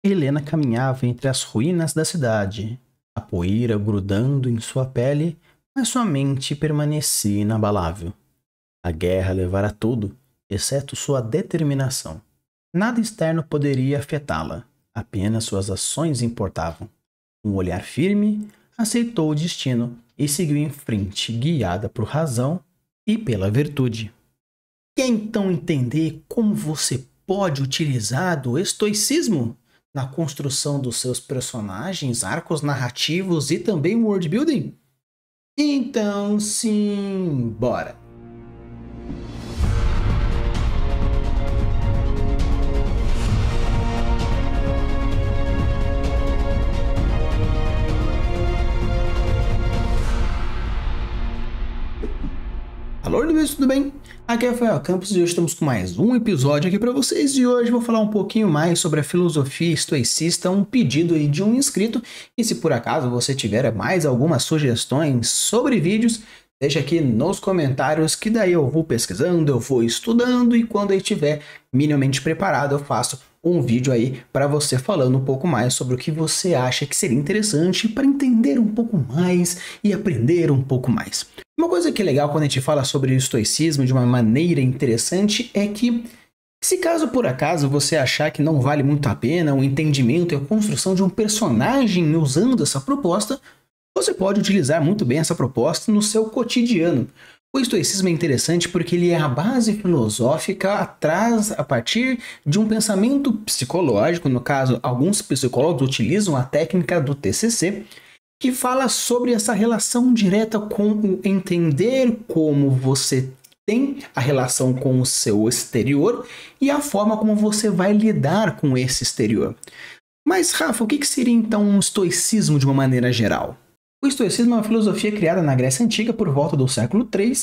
Helena caminhava entre as ruínas da cidade, a poeira grudando em sua pele, mas sua mente permanecia inabalável. A guerra levara tudo, exceto sua determinação. Nada externo poderia afetá-la, apenas suas ações importavam. Um olhar firme, aceitou o destino e seguiu em frente, guiada por razão e pela virtude. Quer então entender como você pode utilizar do estoicismo na construção dos seus personagens, arcos narrativos e também world building? Então, sim, bora! Alô, Luiz, tudo bem? Aqui é o Rafael Campos e hoje estamos com mais um episódio aqui para vocês. E hoje vou falar um pouquinho mais sobre a filosofia estoicista, um pedido aí de um inscrito. E se por acaso você tiver mais algumas sugestões sobre vídeos, deixa aqui nos comentários que daí eu vou pesquisando, eu vou estudando e quando eu estiver minimamente preparado eu faço um vídeo aí para você falando um pouco mais sobre o que você acha que seria interessante para entender um pouco mais e aprender um pouco mais. Uma coisa que é legal quando a gente fala sobre o estoicismo de uma maneira interessante é que, se caso por acaso você achar que não vale muito a pena o entendimento e a construção de um personagem usando essa proposta, você pode utilizar muito bem essa proposta no seu cotidiano. O estoicismo é interessante porque ele é a base filosófica a partir de um pensamento psicológico. No caso, alguns psicólogos utilizam a técnica do TCC, que fala sobre essa relação direta com o entender como você tem a relação com o seu exterior e a forma como você vai lidar com esse exterior. Mas, Rafa, o que seria então um estoicismo de uma maneira geral? O estoicismo é uma filosofia criada na Grécia Antiga por volta do século III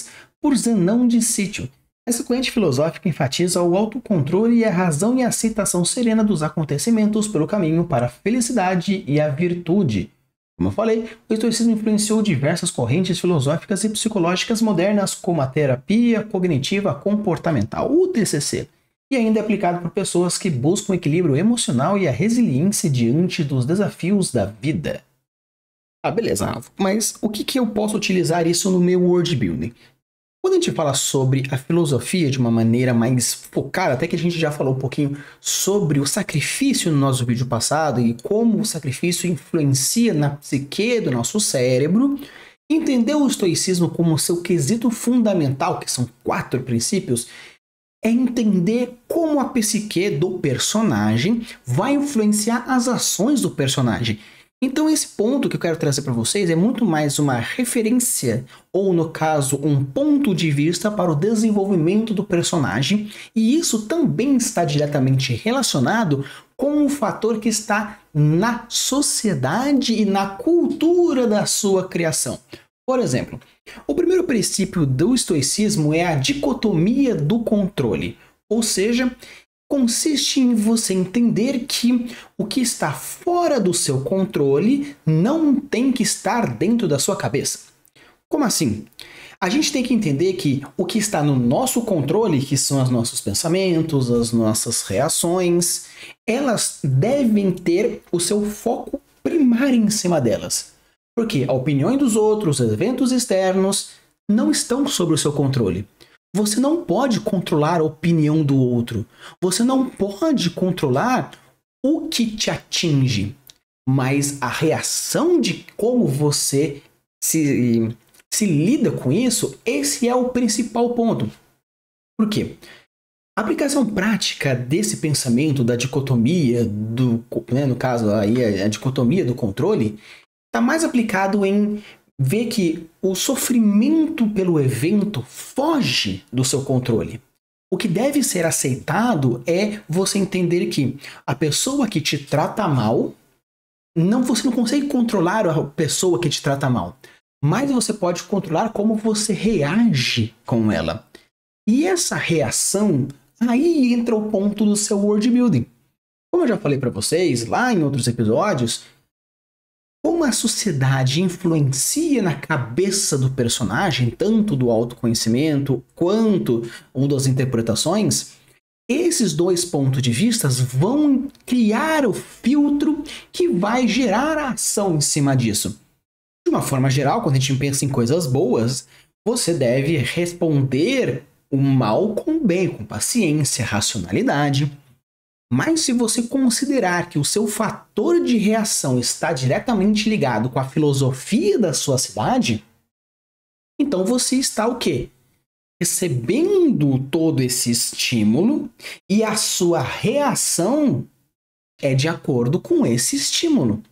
por Zenão de Cítio. Essa corrente filosófica enfatiza o autocontrole e a razão e a aceitação serena dos acontecimentos pelo caminho para a felicidade e a virtude. Como eu falei, o estoicismo influenciou diversas correntes filosóficas e psicológicas modernas, como a terapia cognitiva comportamental, o TCC, e ainda é aplicado por pessoas que buscam o equilíbrio emocional e a resiliência diante dos desafios da vida. Ah, beleza, mas o que eu posso utilizar isso no meu world building? Quando a gente fala sobre a filosofia de uma maneira mais focada, até que a gente já falou um pouquinho sobre o sacrifício no nosso vídeo passado e como o sacrifício influencia na psique do nosso cérebro, entender o estoicismo como seu quesito fundamental, que são 4 princípios, é entender como a psique do personagem vai influenciar as ações do personagem. Então esse ponto que eu quero trazer para vocês é muito mais uma referência, ou no caso, um ponto de vista para o desenvolvimento do personagem, e isso também está diretamente relacionado com o fator que está na sociedade e na cultura da sua criação. Por exemplo, o primeiro princípio do estoicismo é a dicotomia do controle, ou seja, consiste em você entender que o que está fora do seu controle não tem que estar dentro da sua cabeça. Como assim? A gente tem que entender que o que está no nosso controle, que são os nossos pensamentos, as nossas reações, elas devem ter o seu foco primário em cima delas. Porque a opinião dos outros, os eventos externos, não estão sob o seu controle. Você não pode controlar a opinião do outro. Você não pode controlar o que te atinge. Mas a reação de como você se lida com isso, esse é o principal ponto. Por quê? A aplicação prática desse pensamento da dicotomia, no caso aí a dicotomia do controle, está mais aplicado em ver que o sofrimento pelo evento foge do seu controle. O que deve ser aceitado é você entender que a pessoa que te trata mal, você não consegue controlar a pessoa que te trata mal, mas você pode controlar como você reage com ela. E essa reação, aí entra o ponto do seu world building. Como eu já falei para vocês lá em outros episódios, como a sociedade influencia na cabeça do personagem, tanto do autoconhecimento quanto das interpretações, Esses dois pontos de vista vão criar o filtro que vai gerar a ação em cima disso. De uma forma geral, quando a gente pensa em coisas boas, você deve responder o mal com o bem, com paciência, racionalidade. Mas se você considerar que o seu fator de reação está diretamente ligado com a filosofia da sua cidade, então você está o quê? Recebendo todo esse estímulo e a sua reação é de acordo com esse estímulo.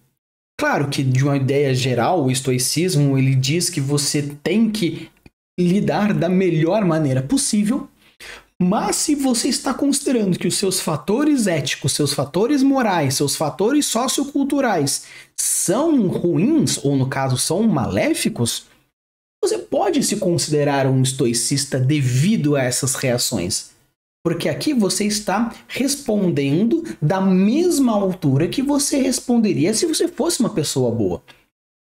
Claro que, de uma ideia geral, o estoicismo ele diz que você tem que lidar da melhor maneira possível, mas se você está considerando que os seus fatores éticos, seus fatores morais, seus fatores socioculturais são ruins, ou no caso são maléficos, você pode se considerar um estoicista devido a essas reações. Porque aqui você está respondendo da mesma altura que você responderia se você fosse uma pessoa boa.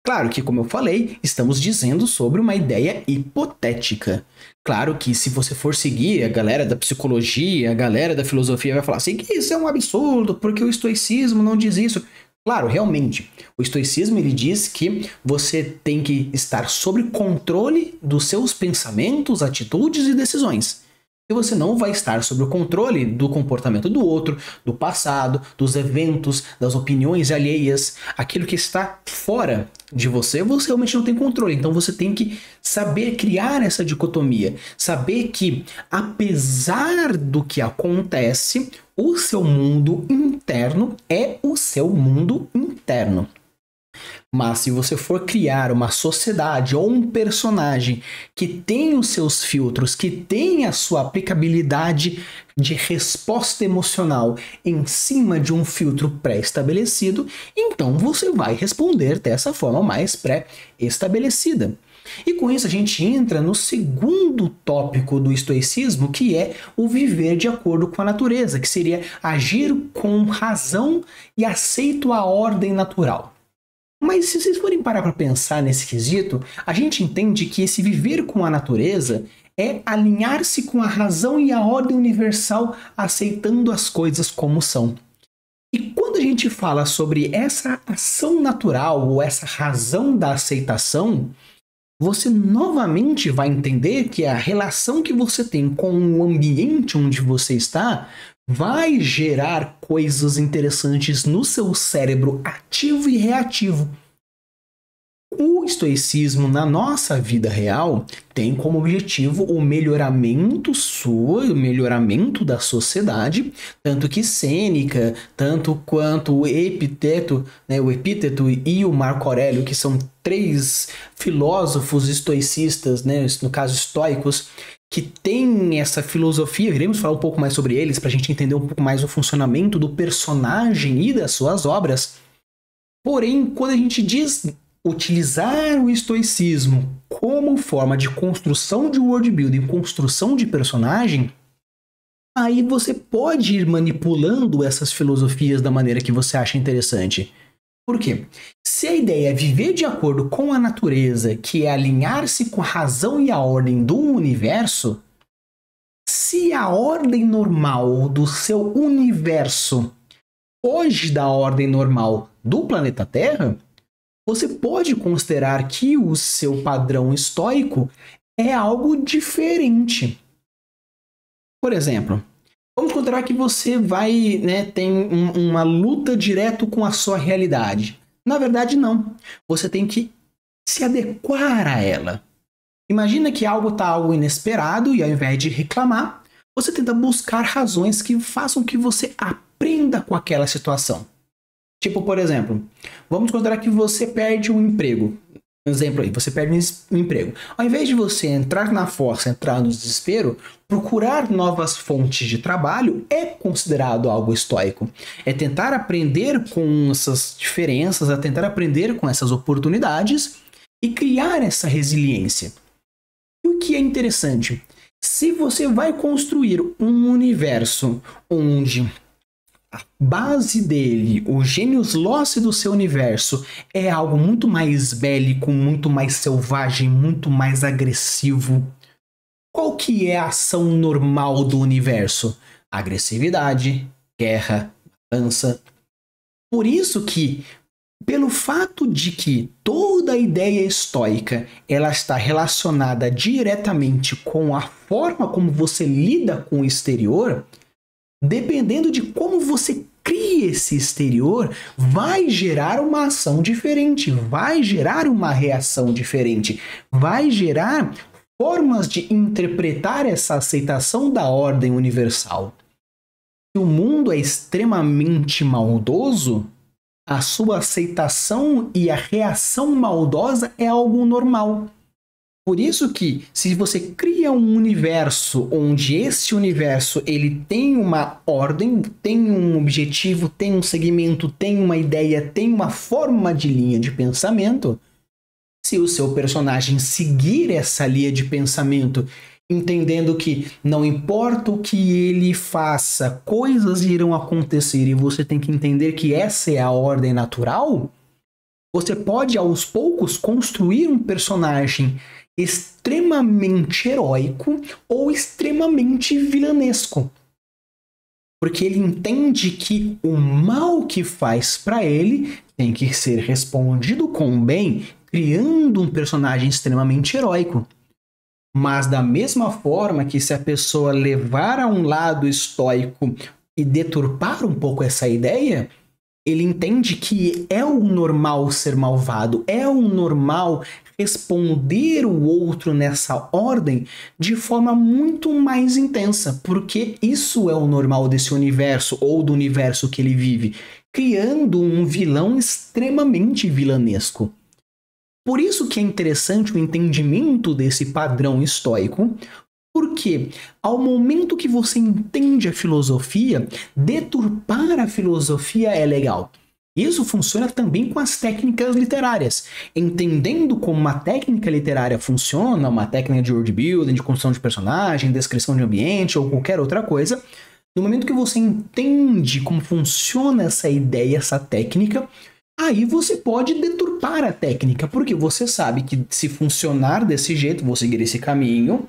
Claro que, como eu falei, estamos dizendo sobre uma ideia hipotética. Claro que se você for seguir a galera da psicologia, a galera da filosofia vai falar assim que isso é um absurdo, porque o estoicismo não diz isso. Claro, realmente, o estoicismo ele diz que você tem que estar sob controle dos seus pensamentos, atitudes e decisões. E você não vai estar sob o controle do comportamento do outro, do passado, dos eventos, das opiniões alheias. Aquilo que está fora de você, você realmente não tem controle. Então você tem que saber criar essa dicotomia. Saber que, apesar do que acontece, o seu mundo interno é o seu mundo interno. Mas se você for criar uma sociedade ou um personagem que tem os seus filtros, que tem a sua aplicabilidade de resposta emocional em cima de um filtro pré-estabelecido, então você vai responder dessa forma mais pré-estabelecida. E com isso a gente entra no segundo tópico do estoicismo, que é o viver de acordo com a natureza, que seria agir com razão e aceito a ordem natural. Mas se vocês forem parar para pensar nesse quesito, a gente entende que esse viver com a natureza é alinhar-se com a razão e a ordem universal, aceitando as coisas como são. E quando a gente fala sobre essa ação natural ou essa razão da aceitação, você novamente vai entender que a relação que você tem com o ambiente onde você está vai gerar coisas interessantes no seu cérebro ativo e reativo. O estoicismo na nossa vida real tem como objetivo o melhoramento o melhoramento da sociedade, tanto que Sêneca, tanto quanto o Epíteto e o Marco Aurélio, que são três filósofos estoicistas, no caso estoicos, que têm essa filosofia. Iremos falar um pouco mais sobre eles para a gente entender um pouco mais o funcionamento do personagem e das suas obras. Porém, quando a gente diz utilizar o estoicismo como forma de construção de worldbuilding, construção de personagem, aí você pode ir manipulando essas filosofias da maneira que você acha interessante. Por quê? Se a ideia é viver de acordo com a natureza, que é alinhar-se com a razão e a ordem do universo, se a ordem normal do seu universo foge da ordem normal do planeta Terra, você pode considerar que o seu padrão estoico é algo diferente. Por exemplo, vamos considerar que você tem uma luta direto com a sua realidade. Na verdade, não. Você tem que se adequar a ela. Imagina que algo está algo inesperado e ao invés de reclamar, você tenta buscar razões que façam que você aprenda com aquela situação. Tipo, por exemplo, vamos considerar que você perde um emprego. Um exemplo aí, você perde um emprego. Ao invés de você entrar na força, entrar no desespero, procurar novas fontes de trabalho é considerado algo estoico. É tentar aprender com essas diferenças, é tentar aprender com essas oportunidades e criar essa resiliência. E o que é interessante, se você vai construir um universo onde a base dele, o gênius loci do seu universo, é algo muito mais bélico, muito mais selvagem, muito mais agressivo. Qual que é a ação normal do universo? agressividade, guerra, matança. Por isso que, pelo fato de que toda a ideia estoica ela está relacionada diretamente com a forma como você lida com o exterior, dependendo de como você cria esse exterior, vai gerar uma ação diferente, vai gerar uma reação diferente, vai gerar formas de interpretar essa aceitação da ordem universal. Se o mundo é extremamente maldoso, a sua aceitação e a reação maldosa é algo normal. Por isso que, se você cria um universo onde esse universo ele tem uma ordem, tem um objetivo, tem um segmento, tem uma ideia, tem uma forma de linha de pensamento, se o seu personagem seguir essa linha de pensamento, entendendo que não importa o que ele faça, coisas irão acontecer e você tem que entender que essa é a ordem natural, você pode aos poucos construir um personagem extremamente heróico ou extremamente vilanesco. Porque ele entende que o mal que faz para ele tem que ser respondido com o bem, criando um personagem extremamente heróico. Mas da mesma forma que se a pessoa levar a um lado estoico e deturpar um pouco essa ideia, ele entende que é o normal ser malvado, é o normal responder o outro nessa ordem de forma muito mais intensa, porque isso é o normal desse universo ou do universo que ele vive, criando um vilão extremamente vilanesco. Por isso que é interessante o entendimento desse padrão estoico, porque ao momento que você entende a filosofia, deturpar a filosofia é legal. Isso funciona também com as técnicas literárias. Entendendo como uma técnica literária funciona, uma técnica de world building, de construção de personagem, descrição de ambiente ou qualquer outra coisa, no momento que você entende como funciona essa ideia, essa técnica, aí você pode deturpar a técnica, porque você sabe que se funcionar desse jeito, vou seguir esse caminho,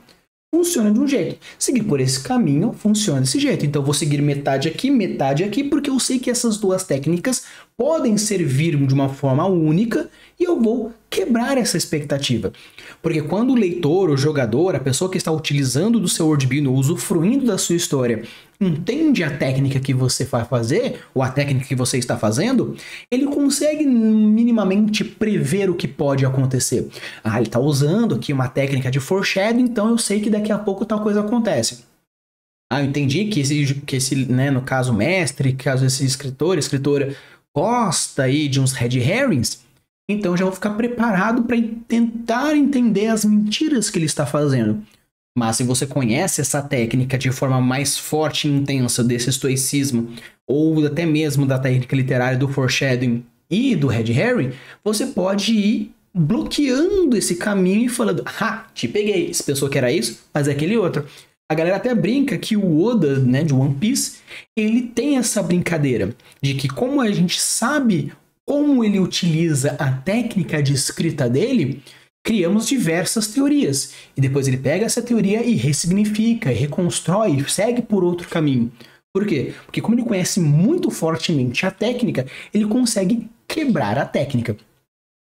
funciona de um jeito. Seguir por esse caminho funciona desse jeito. Então, eu vou seguir metade aqui, porque eu sei que essas duas técnicas podem servir de uma forma única e eu vou quebrar essa expectativa. Porque quando o leitor, o jogador, a pessoa que está utilizando do seu worldbuilding, usufruindo da sua história, entende a técnica que você vai fazer, ou a técnica que você está fazendo, ele consegue minimamente prever o que pode acontecer. Ah, ele está usando aqui uma técnica de foreshadow, então eu sei que daqui a pouco tal coisa acontece. Ah, eu entendi que esse né, no caso mestre, caso esse escritora gosta aí de uns red herrings, então eu já vou ficar preparado para tentar entender as mentiras que ele está fazendo. Mas se você conhece essa técnica de forma mais forte e intensa desse estoicismo, ou até mesmo da técnica literária do foreshadowing e do red herring, você pode ir bloqueando esse caminho e falando, ah, te peguei, você pensou que era isso, mas é aquele outro. A galera até brinca que o Oda, né, de One Piece, ele tem essa brincadeira de que como a gente sabe como ele utiliza a técnica de escrita dele, criamos diversas teorias. E depois ele pega essa teoria e ressignifica, e reconstrói, segue por outro caminho. Por quê? Porque como ele conhece muito fortemente a técnica, ele consegue quebrar a técnica.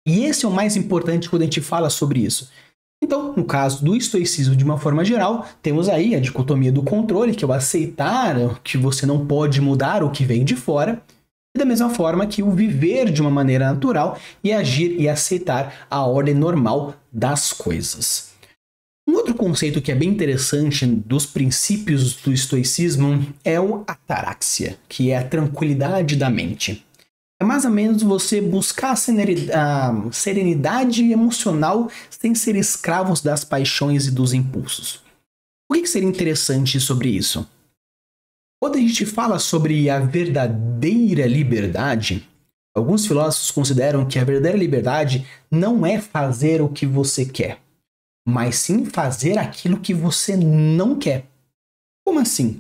E esse é o mais importante quando a gente fala sobre isso. Então, no caso do estoicismo de uma forma geral, temos aí a dicotomia do controle, que é o aceitar que você não pode mudar o que vem de fora, e da mesma forma que o viver de uma maneira natural e agir e aceitar a ordem normal das coisas. Um outro conceito que é bem interessante dos princípios do estoicismo é o ataraxia, que é a tranquilidade da mente. É mais ou menos você buscar a serenidade emocional sem ser escravos das paixões e dos impulsos. O que seria interessante sobre isso? Quando a gente fala sobre a verdadeira liberdade, alguns filósofos consideram que a verdadeira liberdade não é fazer o que você quer, mas sim fazer aquilo que você não quer. Como assim?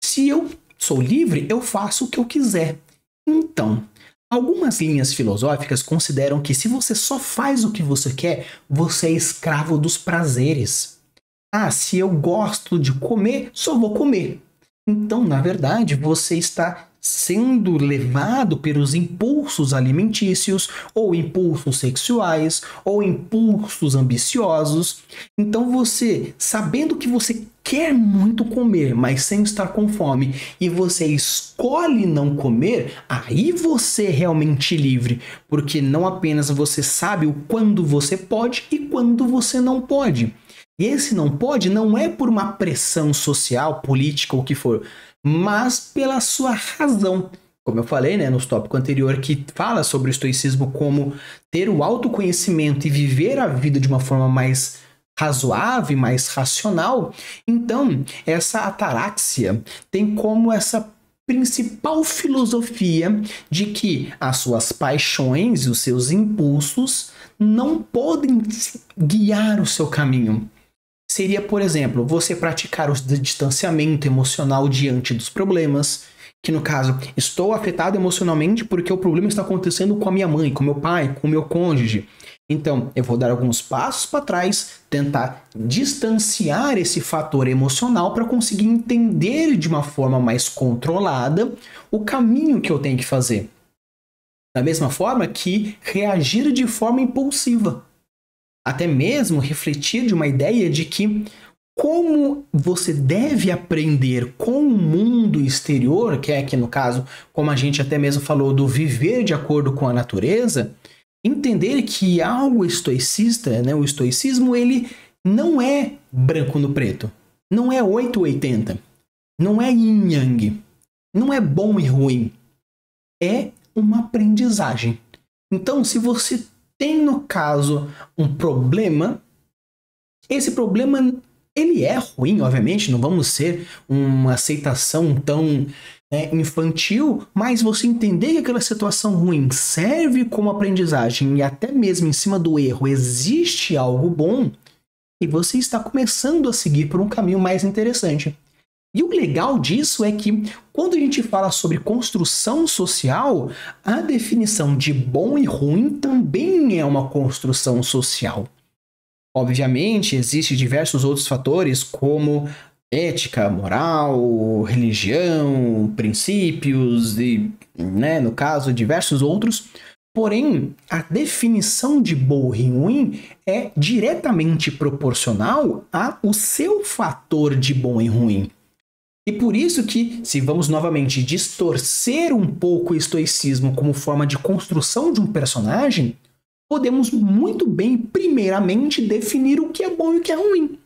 Se eu sou livre, eu faço o que eu quiser. Então, algumas linhas filosóficas consideram que se você só faz o que você quer, você é escravo dos prazeres. Ah, se eu gosto de comer, só vou comer. Então, na verdade, você está sendo levado pelos impulsos alimentícios, ou impulsos sexuais, ou impulsos ambiciosos. Então, você, sabendo que você quer muito comer, mas sem estar com fome, e você escolhe não comer, aí você é realmente livre, porque não apenas você sabe o quando você pode e quando você não pode. E esse não pode não é por uma pressão social, política ou o que for, mas pela sua razão. Como eu falei, né, no tópico anterior, que fala sobre o estoicismo como ter o autoconhecimento e viver a vida de uma forma mais razoável, mais racional. Então, essa ataraxia tem como essa principal filosofia de que as suas paixões e os seus impulsos não podem guiar o seu caminho. Seria, por exemplo, você praticar o distanciamento emocional diante dos problemas, que no caso, estou afetado emocionalmente porque o problema está acontecendo com a minha mãe, com meu pai, com o meu cônjuge. Então, eu vou dar alguns passos para trás, tentar distanciar esse fator emocional para conseguir entender de uma forma mais controlada o caminho que eu tenho que fazer. Da mesma forma que reagir de forma impulsiva. Até mesmo refletir de uma ideia de que como você deve aprender com o mundo exterior, que é aqui no caso, como a gente até mesmo falou, do viver de acordo com a natureza, entender que algo estoicista, né, o estoicismo, ele não é branco no preto, não é 880, não é yin yang, não é bom e ruim, é uma aprendizagem. Então, se você tem, no caso, um problema, esse problema, ele é ruim, obviamente, não vamos ser uma aceitação tão infantil, mas você entender que aquela situação ruim serve como aprendizagem e até mesmo em cima do erro existe algo bom, e você está começando a seguir por um caminho mais interessante. E o legal disso é que, quando a gente fala sobre construção social, a definição de bom e ruim também é uma construção social. Obviamente, existem diversos outros fatores, como ética, moral, religião, princípios e, no caso, diversos outros. Porém, a definição de bom e ruim é diretamente proporcional ao seu fator de bom e ruim. E por isso que, se vamos novamente distorcer um pouco o estoicismo como forma de construção de um personagem, podemos muito bem, primeiramente, definir o que é bom e o que é ruim.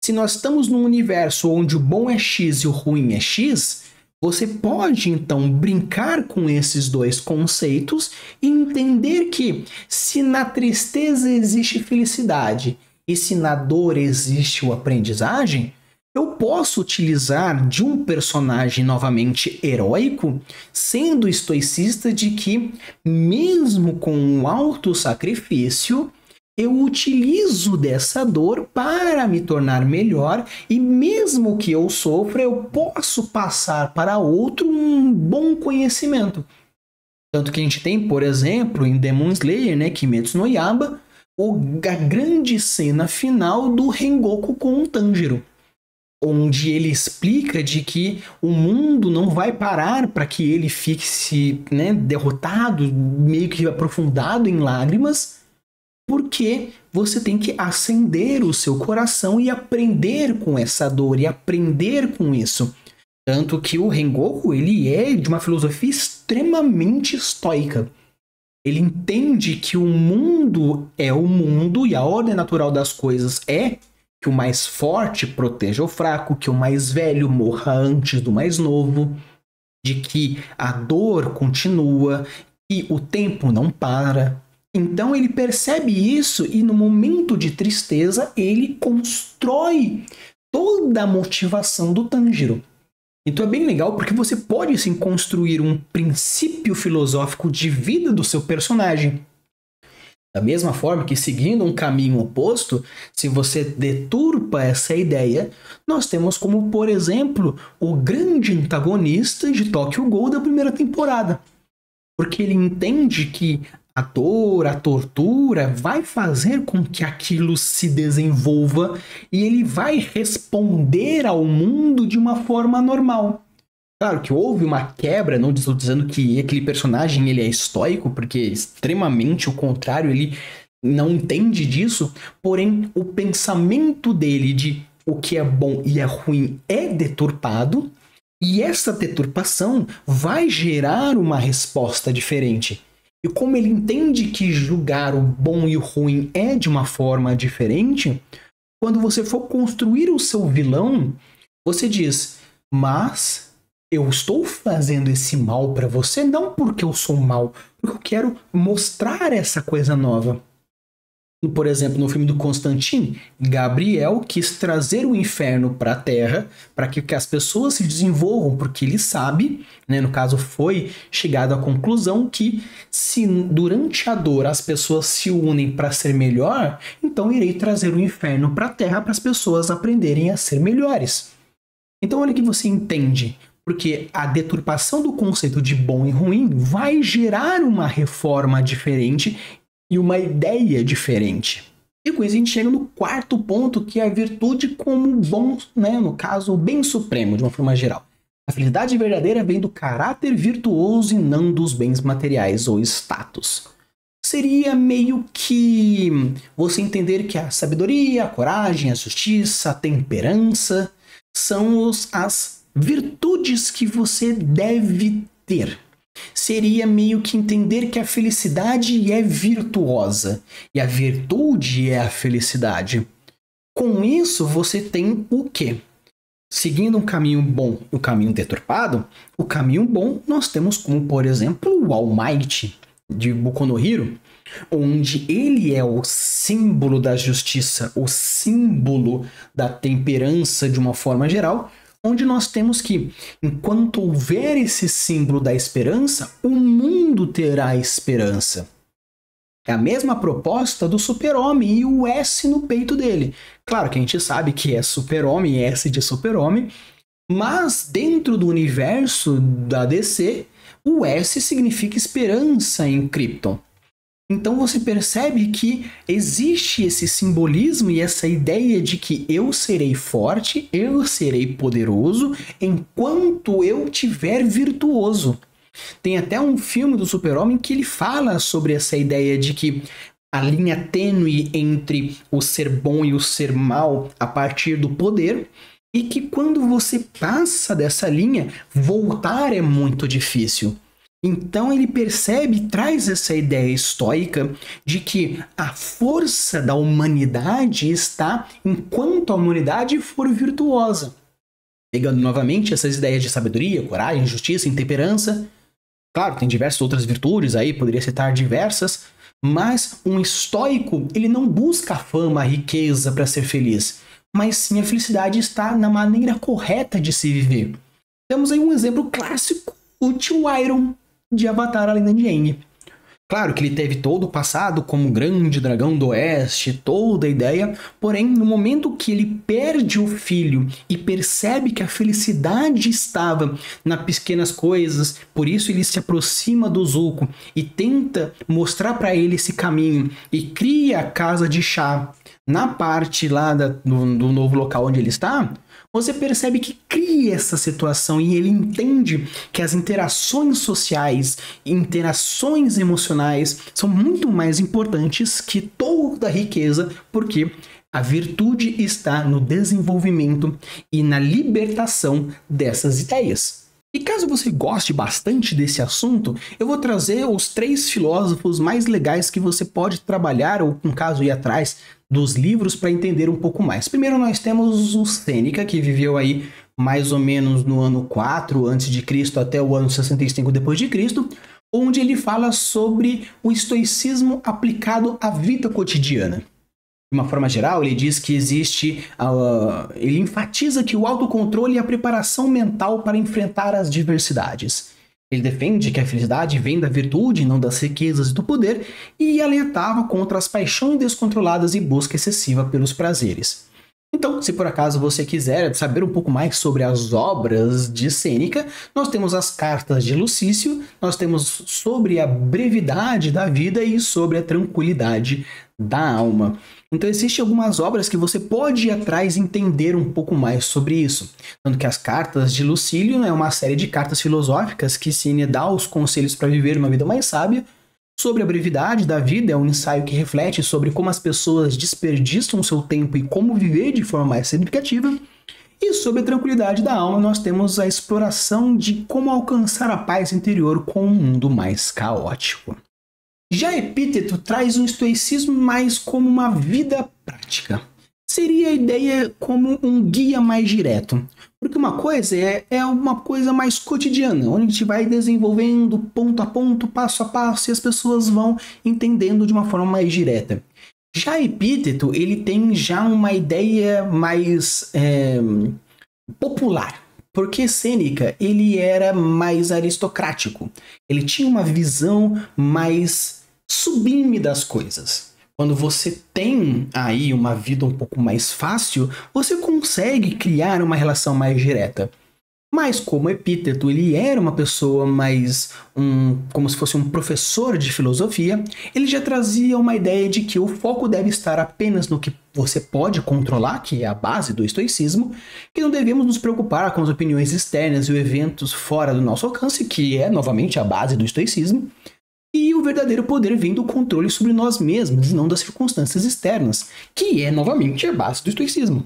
Se nós estamos num universo onde o bom é X e o ruim é X, você pode, então, brincar com esses dois conceitos e entender que, se na tristeza existe felicidade e se na dor existe o aprendizagem, eu posso utilizar de um personagem novamente heróico, sendo estoicista de que, mesmo com um alto sacrifício, eu utilizo dessa dor para me tornar melhor e mesmo que eu sofra, eu posso passar para outro um bom conhecimento. Tanto que a gente tem, por exemplo, em Demon Slayer, Kimetsu no Yaiba, a grande cena final do Rengoku com o Tanjiro, onde ele explica de que o mundo não vai parar para que ele fique derrotado, meio que aprofundado em lágrimas, porque você tem que acender o seu coração e aprender com essa dor e aprender com isso. Tanto que o Rengoku, ele é de uma filosofia extremamente estoica. Ele entende que o mundo é o mundo e a ordem natural das coisas é que o mais forte proteja o fraco, que o mais velho morra antes do mais novo, de que a dor continua, que o tempo não para. Então ele percebe isso e no momento de tristeza ele constrói toda a motivação do Tanjiro. Então é bem legal porque você pode sim construir um princípio filosófico de vida do seu personagem. Da mesma forma que, seguindo um caminho oposto, se você deturpa essa ideia, nós temos como, por exemplo, o grande antagonista de Tokyo Ghoul da primeira temporada. Porque ele entende que a dor, a tortura vai fazer com que aquilo se desenvolva e ele vai responder ao mundo de uma forma normal. Claro que houve uma quebra, não estou dizendo que aquele personagem ele é estoico, porque é extremamente o contrário, ele não entende disso, porém o pensamento dele de o que é bom e é ruim é deturpado, e essa deturpação vai gerar uma resposta diferente. E como ele entende que julgar o bom e o ruim é de uma forma diferente, quando você for construir o seu vilão, você diz, mas eu estou fazendo esse mal para você não porque eu sou mal, porque eu quero mostrar essa coisa nova. Por exemplo, no filme do Constantine, Gabriel quis trazer o inferno para a Terra para que as pessoas se desenvolvam, porque ele sabe, né, no caso foi chegado à conclusão que se durante a dor as pessoas se unem para ser melhor, então irei trazer o inferno para a Terra para as pessoas aprenderem a ser melhores. Então olha que você entende, porque a deturpação do conceito de bom e ruim vai gerar uma reforma diferente e uma ideia diferente. E com isso a gente chega no quarto ponto, que é a virtude como bom, né? No caso, o bem supremo, de uma forma geral. A felicidade verdadeira vem do caráter virtuoso e não dos bens materiais ou status. Seria meio que você entender que a sabedoria, a coragem, a justiça, a temperança são as virtudes que você deve ter. Seria meio que entender que a felicidade é virtuosa e a virtude é a felicidade. Com isso, você tem o quê? Seguindo um caminho bom e um caminho deturpado, o caminho bom nós temos como, por exemplo, o All Might de Boku no Hero, onde ele é o símbolo da justiça, o símbolo da temperança de uma forma geral, onde nós temos que, enquanto houver esse símbolo da esperança, o mundo terá esperança. É a mesma proposta do Super-Homem e o S no peito dele. Claro que a gente sabe que é Super-Homem, S de Super-Homem, mas dentro do universo da DC, o S significa esperança em Krypton. Então você percebe que existe esse simbolismo e essa ideia de que eu serei forte, eu serei poderoso, enquanto eu tiver virtuoso. Tem até um filme do Super-Homem que ele fala sobre essa ideia de que a linha tênue entre o ser bom e o ser mal a partir do poder, e que quando você passa dessa linha, voltar é muito difícil. Então ele percebe e traz essa ideia estoica de que a força da humanidade está enquanto a humanidade for virtuosa. Pegando novamente essas ideias de sabedoria, coragem, justiça, intemperança. Claro, tem diversas outras virtudes aí, poderia citar diversas, mas um estoico, ele não busca a fama, a riqueza para ser feliz, mas sim a felicidade está na maneira correta de se viver. Temos aí um exemplo clássico, o tio Iron de Avatar: A Lenda de Aang. Claro que ele teve todo o passado como grande dragão do oeste, toda a ideia, porém no momento que ele perde o filho e percebe que a felicidade estava nas pequenas coisas, por isso ele se aproxima do Zuko e tenta mostrar para ele esse caminho e cria a casa de chá na parte lá do novo local onde ele está. Você percebe que cria essa situação e ele entende que as interações sociais, interações emocionais são muito mais importantes que toda a riqueza, porque a virtude está no desenvolvimento e na libertação dessas ideias. E caso você goste bastante desse assunto, eu vou trazer os 3 filósofos mais legais que você pode trabalhar, ou no caso ir atrás dos livros para entender um pouco mais. Primeiro nós temos o Sêneca, que viveu aí mais ou menos no ano 4 a.C. até o ano 65 d.C., onde ele fala sobre o estoicismo aplicado à vida cotidiana. De uma forma geral, ele diz que ele enfatiza que o autocontrole e a preparação mental para enfrentar as diversidades. Ele defende que a felicidade vem da virtude, não das riquezas e do poder, e alertava contra as paixões descontroladas e busca excessiva pelos prazeres. Então, se por acaso você quiser saber um pouco mais sobre as obras de Sêneca, nós temos as cartas de Lucício, nós temos sobre a brevidade da vida e sobre a tranquilidade da alma. Então, existem algumas obras que você pode ir atrás e entender um pouco mais sobre isso. Tanto que as cartas de Lucílio é uma série de cartas filosóficas que Sêneca dá os conselhos para viver uma vida mais sábia. Sobre a brevidade da vida é um ensaio que reflete sobre como as pessoas desperdiçam o seu tempo e como viver de forma mais significativa. E sobre a tranquilidade da alma, nós temos a exploração de como alcançar a paz interior com um mundo mais caótico. Já Epíteto traz um estoicismo mais como uma vida prática. Seria a ideia como um guia mais direto. Porque uma coisa é uma coisa mais cotidiana, onde a gente vai desenvolvendo ponto a ponto, passo a passo, e as pessoas vão entendendo de uma forma mais direta. Já Epíteto, ele tem já uma ideia mais popular. Porque Sêneca, ele era mais aristocrático. Ele tinha uma visão mais sublime das coisas. Quando você tem aí uma vida um pouco mais fácil, você consegue criar uma relação mais direta. Mas como Epíteto, ele era uma pessoa mais como se fosse um professor de filosofia, ele já trazia uma ideia de que o foco deve estar apenas no que você pode controlar, que é a base do estoicismo, que não devemos nos preocupar com as opiniões externas e eventos fora do nosso alcance, que é novamente a base do estoicismo. E o verdadeiro poder vem do controle sobre nós mesmos e não das circunstâncias externas, que é novamente a base do estoicismo.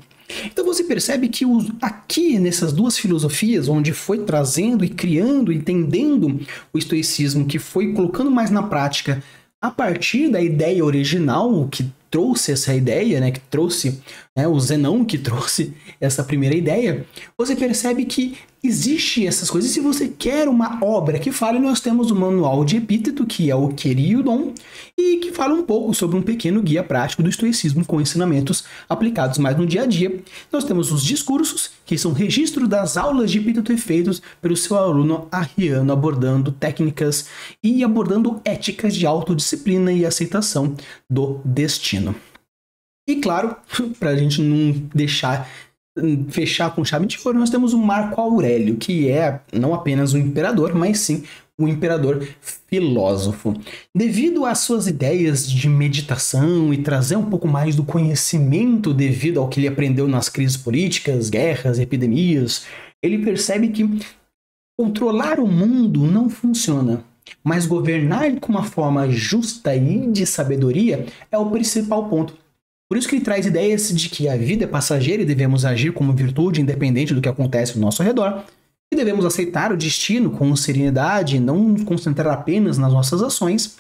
Então você percebe que aqui nessas duas filosofias, onde foi trazendo e criando, entendendo o estoicismo, que foi colocando mais na prática a partir da ideia original que trouxe essa ideia, né, que trouxe o Zenão que trouxe essa primeira ideia, você percebe que existe essas coisas. E se você quer uma obra que fale, nós temos o Manual de Epíteto, que é o Queriodon, e que fala um pouco sobre um pequeno guia prático do estoicismo com ensinamentos aplicados mais no dia a dia. Nós temos os discursos, que são registro das aulas de Epíteto feitos pelo seu aluno Arriano, abordando técnicas e abordando éticas de autodisciplina e aceitação do destino. E claro, para a gente não fechar com chave de ouro, nós temos o Marco Aurélio, que é não apenas um imperador, mas sim um imperador filósofo. Devido às suas ideias de meditação e trazer um pouco mais do conhecimento devido ao que ele aprendeu nas crises políticas, guerras, epidemias, ele percebe que controlar o mundo não funciona, mas governar com uma forma justa e de sabedoria é o principal ponto. Por isso que ele traz ideias de que a vida é passageira e devemos agir como virtude independente do que acontece ao nosso redor, e devemos aceitar o destino com serenidade e não nos concentrar apenas nas nossas ações,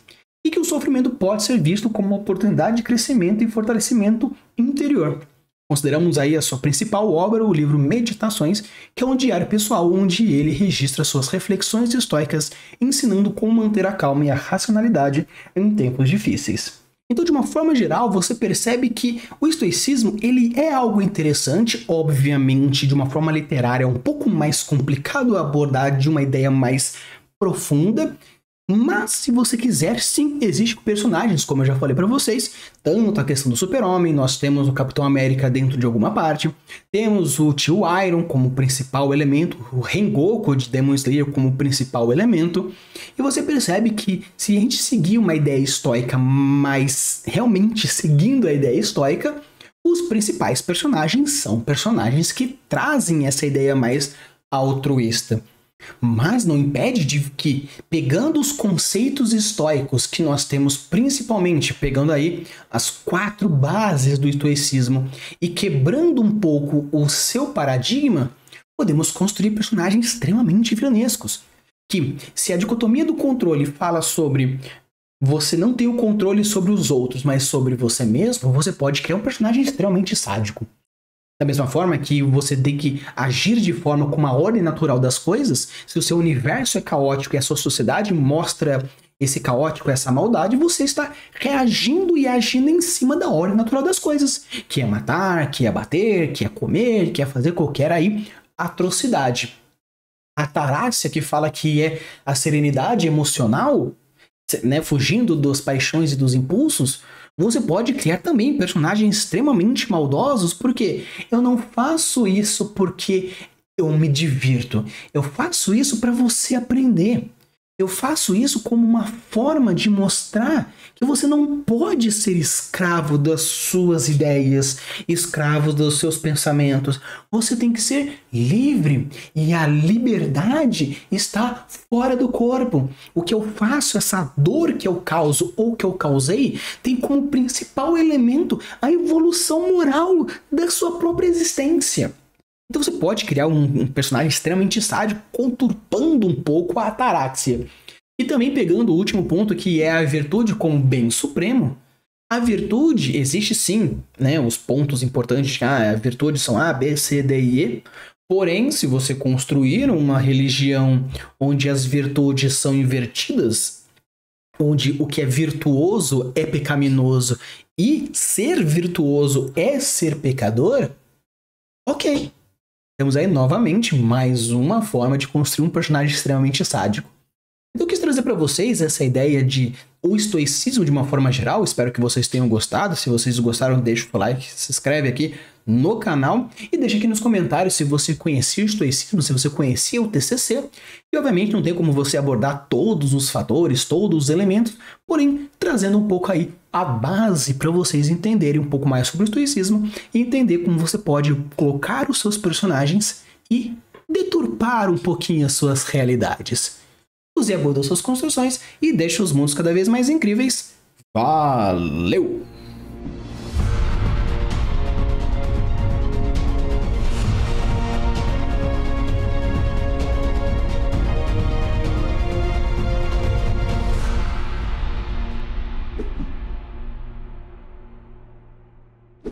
e que o sofrimento pode ser visto como uma oportunidade de crescimento e fortalecimento interior. Consideramos aí a sua principal obra, o livro Meditações, que é um diário pessoal onde ele registra suas reflexões estoicas, ensinando como manter a calma e a racionalidade em tempos difíceis. Então, de uma forma geral, você percebe que o estoicismo ele é algo interessante, obviamente, de uma forma literária é um pouco mais complicado abordar de uma ideia mais profunda, mas se você quiser, sim, existem personagens, como eu já falei para vocês, tanto a questão do super-homem, nós temos o Capitão América dentro de alguma parte, temos o Tio Iron como principal elemento, o Rengoku de Demon Slayer como principal elemento, e você percebe que se a gente seguir uma ideia estoica, mas realmente seguindo a ideia estoica, os principais personagens são personagens que trazem essa ideia mais altruísta. Mas não impede de que, pegando os conceitos estoicos que nós temos, principalmente pegando aí as 4 bases do estoicismo e quebrando um pouco o seu paradigma, podemos construir personagens extremamente vilanescos. Que, se a dicotomia do controle fala sobre você não ter o controle sobre os outros, mas sobre você mesmo, você pode criar um personagem extremamente sádico. Da mesma forma que você tem que agir de forma com uma ordem natural das coisas, se o seu universo é caótico e a sua sociedade mostra esse caótico, essa maldade, você está reagindo e agindo em cima da ordem natural das coisas, que é matar, que é bater, que é comer, que é fazer qualquer aí atrocidade. A Tarácia, que fala que é a serenidade emocional, né, fugindo das paixões e dos impulsos, Você pode criar também personagens extremamente maldosos, porque eu não faço isso porque eu me divirto. Eu faço isso para você aprender. Eu faço isso como uma forma de mostrar que você não pode ser escravo das suas ideias, escravo dos seus pensamentos. Você tem que ser livre. E a liberdade está fora do corpo. O que eu faço, essa dor que eu causo ou que eu causei, tem como principal elemento a evolução moral da sua própria existência. Então você pode criar um personagem extremamente sádico, conturbando um pouco a ataraxia. E também pegando o último ponto, que é a virtude como bem supremo. A virtude existe sim, né? Os pontos importantes, a virtude são A, B, C, D e E. Porém, se você construir uma religião onde as virtudes são invertidas, onde o que é virtuoso é pecaminoso e ser virtuoso é ser pecador, ok. Temos aí novamente mais uma forma de construir um personagem extremamente sádico. Então eu quis trazer para vocês essa ideia de o estoicismo de uma forma geral. Espero que vocês tenham gostado. Se vocês gostaram, deixa o like, se inscreve aqui no canal e deixa aqui nos comentários se você conhecia o estoicismo, se você conhecia o TCC. E obviamente não tem como você abordar todos os fatores, todos os elementos, porém trazendo um pouco aí a base para vocês entenderem um pouco mais sobre o estoicismo e entender como você pode colocar os seus personagens e deturpar um pouquinho as suas realidades. Use e aborda suas construções e deixe os mundos cada vez mais incríveis. Valeu!